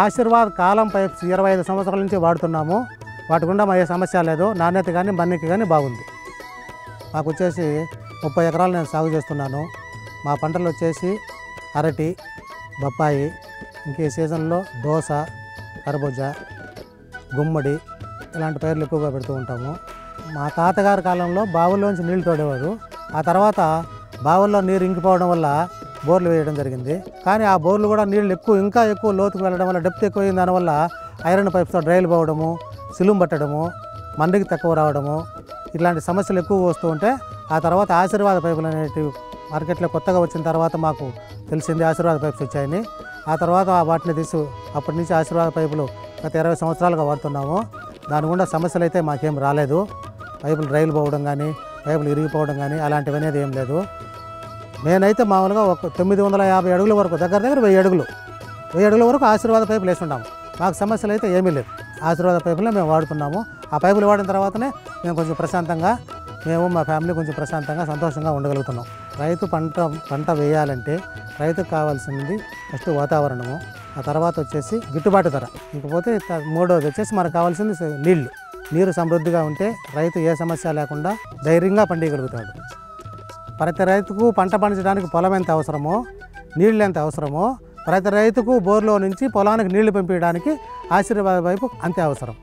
ఆశీర్వాద్ కాలం pipes 25 సంవత్సరాల నుంచి వాడుతున్నాము. వాటి గుండా ఏ సమస్య లేదు. నాణ్యత కానీ మన్నిక కానీ బాగుంది. మాకు వచ్చేసి 30 ఎకరాలు నేను సాగు చేస్తున్నాను. మా పంటలు వచ్చేసి అరటి, బొప్పాయి, ఇంకే సీజన్లో దోస, కర్బూజా, గుమ్మడి ఇలాంటి పైర్లు ఎక్కువగా పెడుతూ ఉంటాము. మా తాతగారి కాలంలో బావుల్లోంచి నీళ్లు తోడేవారు. ఆ తర్వాత బావుల్లో నీరు ఇంకిపోవడం వల్ల బోర్లు వేయడం జరిగింది. కానీ ఆ బోర్లు కూడా నీళ్ళు ఇంకా ఎక్కువ లోతుకు వెళ్ళడం వల్ల, డెప్త్ ఎక్కువైన దానివల్ల ఐరన్ పైప్స్తో డ్రైలు పోవడము, సిలుం పట్టడము, మండికి తక్కువ రావడము ఇట్లాంటి సమస్యలు ఎక్కువ వస్తూ ఉంటే ఆ తర్వాత ఆశీర్వాద పైపులు అనేటివి మార్కెట్లో కొత్తగా వచ్చిన తర్వాత మాకు తెలిసింది ఆశీర్వాద పైప్స్ వచ్చాయని. ఆ తర్వాత వాటిని అప్పటి నుంచి ఆశీర్వాద పైపులు గత 20 సంవత్సరాలుగా వాడుతున్నాము. దాని గుండా సమస్యలు అయితే మాకేం రాలేదు. పైపులు డ్రైలు పోవడం కానీ, పైపులు ఇరిగిపోవడం కానీ అలాంటివి అనేది ఏం లేదు. నేనైతే మామూలుగా ఒక 950 అడుగుల వరకు దగ్గర 1000 అడుగుల వరకు ఆశీర్వాద పైపులు వేసుకుంటాము. మాకు సమస్యలు అయితే ఏమీ లేవు. ఆశీర్వాద పైపులే మేము వాడుతున్నాము. ఆ పైపులు వాడిన తర్వాతనే మేము కొంచెం ప్రశాంతంగా, మా ఫ్యామిలీ కొంచెం ప్రశాంతంగా సంతోషంగా ఉండగలుగుతున్నాం. రైతు పంట వేయాలంటే రైతుకు కావాల్సింది ఫస్ట్ వాతావరణము, ఆ తర్వాత వచ్చేసి గిట్టుబాటు ధర, ఇకపోతే మూడవది వచ్చేసి మనకు కావాల్సింది నీరు సమృద్ధిగా ఉంటే రైతు ఏ సమస్య లేకుండా ధైర్యంగా పండించగలుగుతాడు. ప్రతి రైతుకు పంట పండించడానికి పొలం ఎంత అవసరమో, నీళ్ళు ఎంత అవసరమో, ప్రతి రైతుకు బోర్లో నుంచి పొలానికి నీళ్లు పంపించడానికి ఆశీర్వాద పైపు అంతే అవసరం.